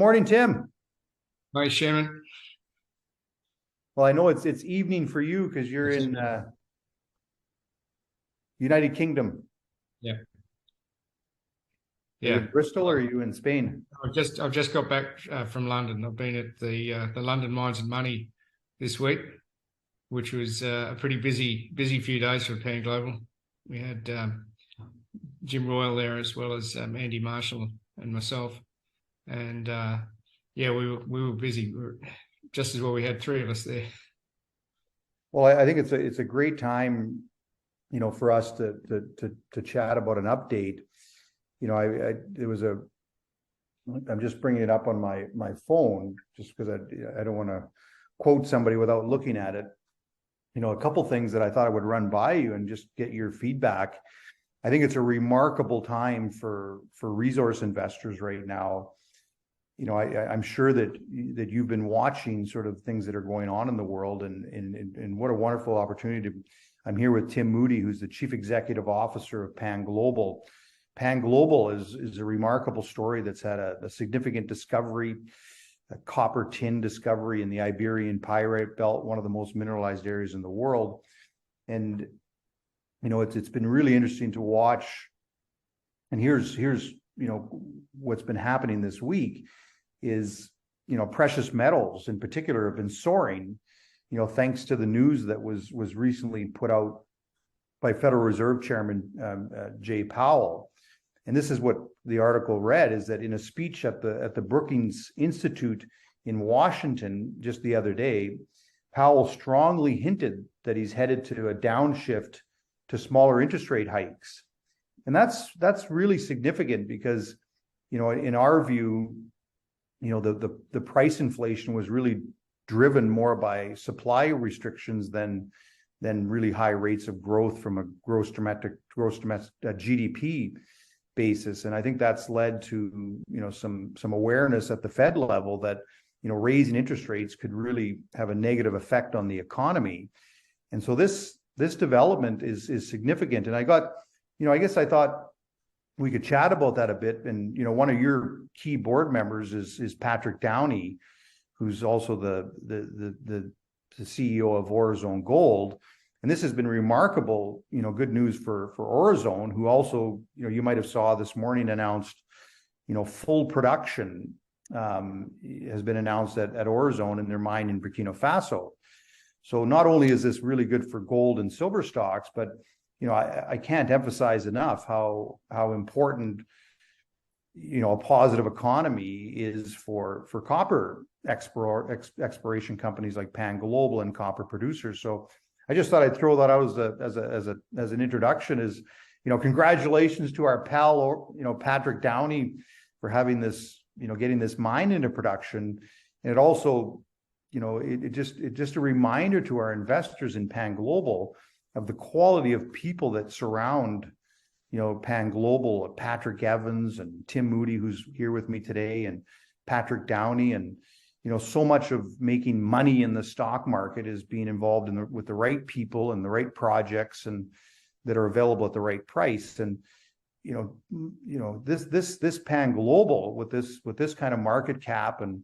morning, Tim. Hi, Shannon. Well, I know it's evening for you because you're in United Kingdom. Yeah. Are you in Bristol or are you in Spain? I've just got back from London. I've been at the London Mines and Money this week, which was a pretty busy few days for Pan Global. We had Jim Royal there as well as Andy Marshall and myself, and yeah, we were busy. Just as well, we had three of us there. Well, I think it's a great time, for us to chat about an update. I'm just bringing it up on my phone just because I don't want to quote somebody without looking at it. A couple things that I thought I would run by you and just get your feedback. I think it's a remarkable time for resource investors right now. I'm sure that you've been watching sort of things that are going on in the world, and what a wonderful opportunity I'm here with Tim Moody, who's the Chief Executive Officer of Pan Global. Pan Global is a remarkable story that's had a significant discovery, a copper tin discovery in the Iberian Pyrite Belt, one of the most mineralized areas in the world. And it's been really interesting to watch. And here's what's been happening this week is precious metals in particular have been soaring, thanks to the news that was recently put out by Federal Reserve Chairman Jay Powell. And this is what the article read, is that in a speech at the Brookings Institute in Washington just the other day, Powell strongly hinted that he's headed to a downshift to smaller interest rate hikes. And that's really significant because, in our view, the price inflation was really driven more by supply restrictions than really high rates of growth from a gross domestic GDP basis. And I think that's led to some awareness at the Fed level that raising interest rates could really have a negative effect on the economy. And so this development is significant. And I guess I thought we could chat about that a bit. And one of your key board members is Patrick Downey, who's also the CEO of Orezone Gold. And this has been remarkable, good news for Orezone, who also, you might have saw this morning announced, full production has been announced at Orezone in their mine in Burkina Faso. So not only is this really good for gold and silver stocks, but I can't emphasize enough how important a positive economy is for copper exploration companies like Pan Global and copper producers. So I just thought I'd throw that out as an introduction. Is congratulations to our pal Patrick Downey for having this getting this mine into production, and it also it just a reminder to our investors in Pan Global of the quality of people that surround Pan Global, Patrick Evans and Tim Moody, who's here with me today, and Patrick Downey. And so much of making money in the stock market is being involved with the right people and the right projects and that are available at the right price. And this Pan Global with this kind of market cap and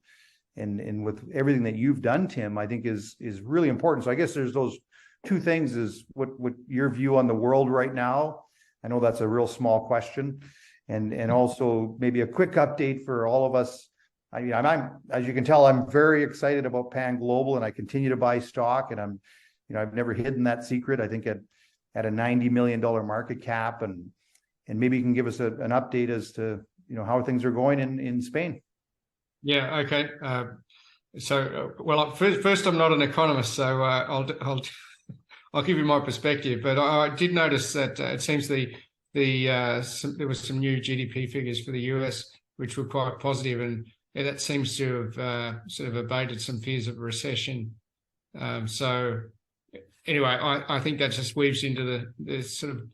with everything that you've done, Tim, I think is really important. So I guess there's those two things: is what your view on the world right now. I know that's a real small question, and also maybe a quick update for all of us. I'm, as you can tell, I'm very excited about Pan Global, and I continue to buy stock, and I've never hidden that secret. I think at a $90 million market cap, and maybe you can give us an update as to how things are going in Spain. Yeah. Okay. Well, first, I'm not an economist, so I'll give you my perspective. But I did notice that it seems there was some new GDP figures for the US, which were quite positive, and that seems to have sort of abated some fears of a recession. So anyway, I think that just weaves into the sort of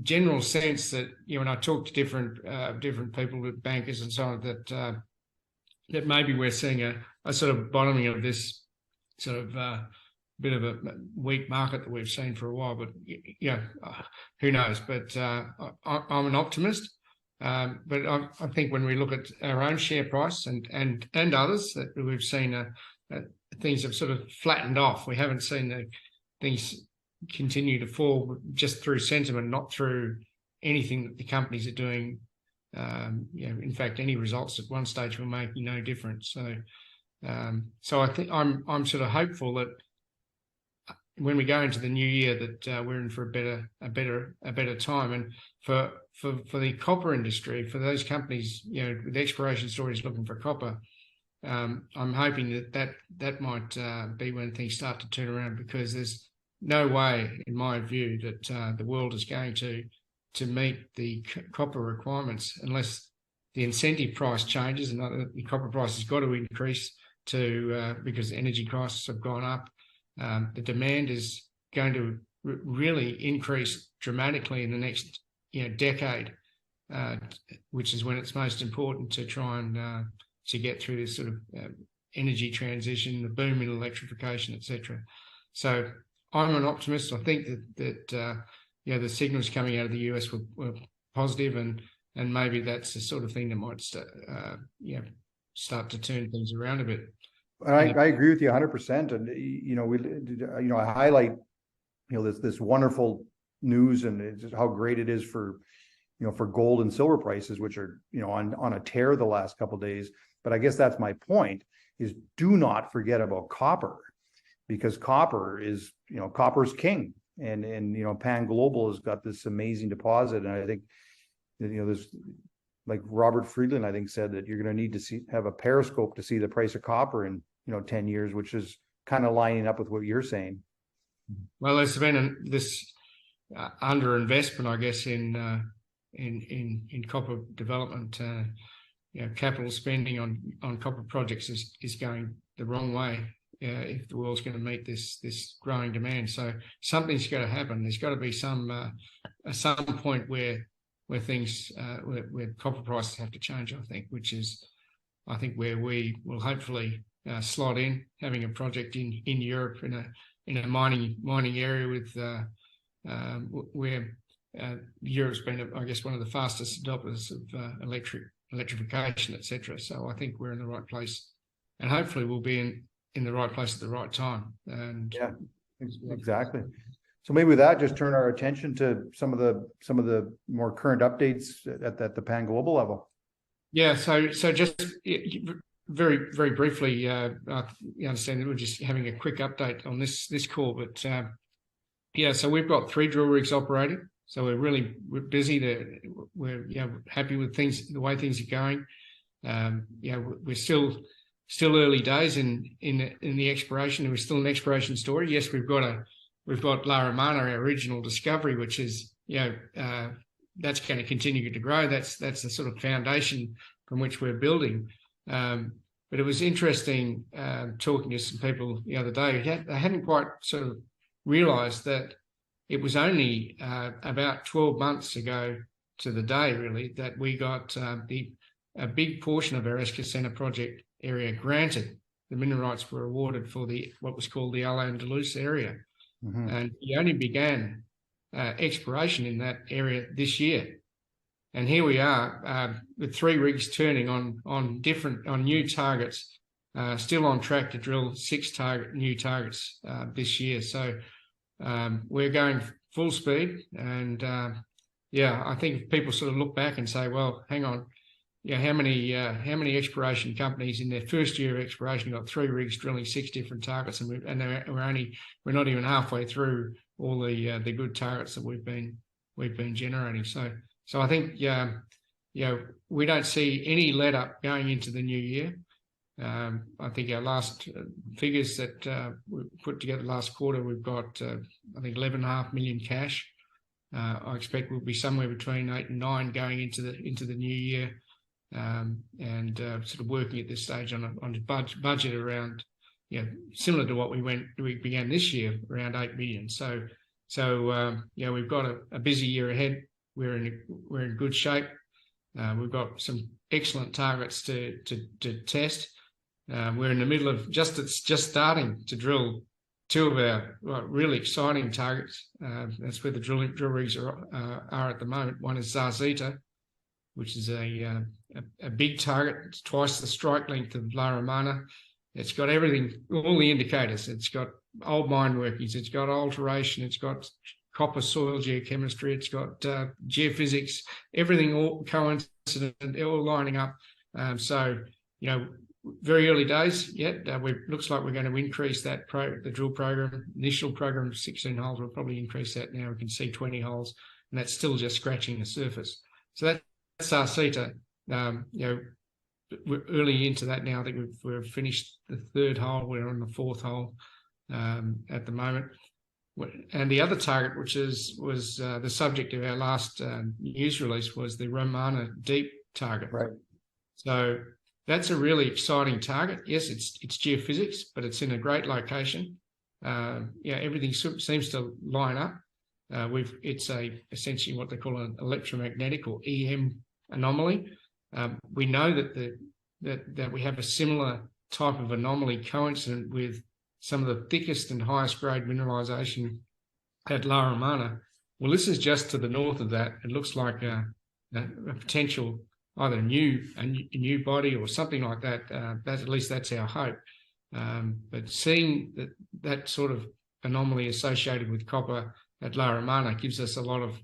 general sense that when I talk to different people, with bankers and so on, that maybe we're seeing a sort of bottoming of this sort of bit of a weak market that we've seen for a while. But who knows? But I'm an optimist. But I think when we look at our own share price and others, that we've seen things have sort of flattened off. We haven't seen the things continue to fall just through sentiment, not through anything that the companies are doing. In fact, any results at one stage were making no difference. So I think I'm sort of hopeful that when we go into the new year that we're in for a better time. And for the copper industry, for those companies, with exploration stories looking for copper, I'm hoping that might be when things start to turn around, because there's no way, in my view, that the world is going to meet the copper requirements unless the incentive price changes, and the copper price has got to increase because energy costs have gone up. The demand is going to really increase dramatically in the next decade, which is when it's most important to try and to get through this sort of energy transition, the boom in electrification, etc. So I'm an optimist. I think that the signals coming out of the US were positive, and maybe that's the sort of thing that might start to turn things around a bit. I agree with you 100%. And I highlight this wonderful news and just how great it is for for gold and silver prices, which are on a tear the last couple of days. But I guess that's my point: is do not forget about copper, because copper is copper's king, and Pan Global has got this amazing deposit, and I think there's, like Robert Friedland, I think, said that you're going to need to have a periscope to see the price of copper in 10 years, which is kind of lining up with what you're saying. Well, there's been this underinvestment, I guess, in copper development. Capital spending on copper projects is going the wrong way if the world's going to meet this growing demand. So something's got to happen. There's got to be some point where things where copper prices have to change, I think, which is where we will hopefully slot in, having a project in Europe in a mining area with where Europe's been, I guess, one of the fastest adopters of electrification, etc. So I think we're in the right place, and hopefully we'll be in the right place at the right time. And yeah, exactly. So maybe with that, just turn our attention to some of the more current updates at the Pan Global level. Yeah. So just very, very briefly, you understand that we're just having a quick update on this call, but so we've got 3 drill rigs operating. So we're busy. We're happy with things, the way things are going. We're still early days in the exploration. We're still an exploration story. Yes, we've got La Romana, our original discovery, which is that's going to continue to grow. That's the sort of foundation from which we're building. But it was interesting talking to some people the other day. They hadn't quite sort of realised that it was only about 12 months ago to the day, really, that we got a big portion of our Escacena project area granted. The mineral rights were awarded for what was called the Al-Andalus area. Mm-hmm. And he only began exploration in that area this year. And here we are with 3 rigs turning on new targets, still on track to drill 6 new targets this year. So we're going full speed, and I think if people sort of look back and say, well, hang on, how many exploration companies in their first year of exploration got 3 rigs drilling 6 different targets, and we're not even halfway through all the good targets that we've been generating. So I think we don't see any let up going into the new year. I think our last figures that we put together last quarter, we've got I think 11.5 million cash. I expect we'll be somewhere between 8 and 9 going into the new year, and sort of working at this stage on a budget around similar to what we began this year, around 8 million. So we've got a busy year ahead. We're in good shape. We've got some excellent targets to test. We're in the middle of just starting to drill 2 of our really exciting targets. That's where the drill rigs are at the moment. One is Zarzita, which is a big target. It's twice the strike length of La Romana. It's got everything, all the indicators. It's got old mine workings. It's got alteration. It's got copper soil geochemistry. It's got geophysics. Everything all coincident, all lining up. So, you know, very early days yet. Looks like we're going to increase that the drill program. Initial program of 16 holes. We'll probably increase that now. We can see 20 holes, and that's still just scratching the surface. So that's our CETA. You know, we're early into that now. I think we've finished the 3rd hole. We're on the 4th hole at the moment. And the other target, which was the subject of our last news release, was the Romana Deep target. Right. So that's a really exciting target. Yes, it's geophysics, but it's in a great location. Yeah, everything seems to line up. It's essentially what they call an electromagnetic or EM anomaly. We know that we have a similar type of anomaly coincident with some of the thickest and highest grade mineralization at La Romana. Well, this is just to the north of that. It looks like a potential either a new body or something like that. At least that's our hope. But seeing that sort of anomaly associated with copper at La Romana gives us a lot of,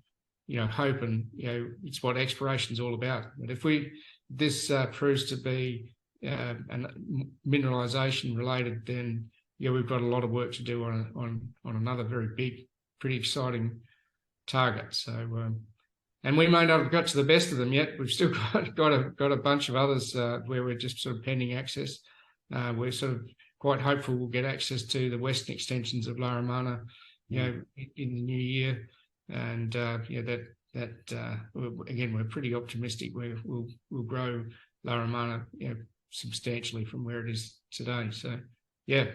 you know, hope, and, you know, it's what exploration is all about. But if this proves to be mineralization related, then yeah, we've got a lot of work to do on another very big, pretty exciting target. So, and we may not have got to the best of them yet. We've still got a bunch of others where we're just sort of pending access. We're sort of quite hopeful we'll get access to the western extensions of La Romana, you know, in the new year. And yeah, that again, we're pretty optimistic. We'll grow La Romana, you know, substantially from where it is today. So yeah,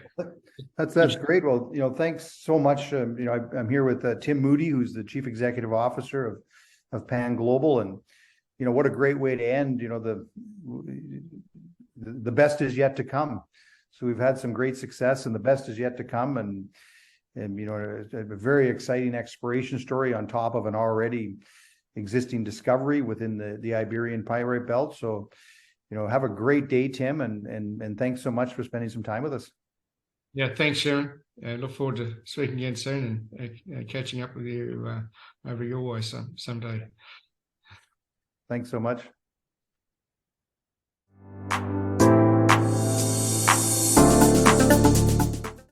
that's great. Well, you know, thanks so much. You know, I'm here with Tim Moody, who's the Chief Executive Officer of Pan Global, and you know, what a great way to end. You know, the best is yet to come. So we've had some great success, and the best is yet to come. And you know, a very exciting exploration story on top of an already existing discovery within the Iberian Pyrite Belt. So, you know, have a great day, Tim, and thanks so much for spending some time with us. Yeah, thanks, Sharon. I look forward to speaking again soon and catching up with you over your way someday. Thanks so much.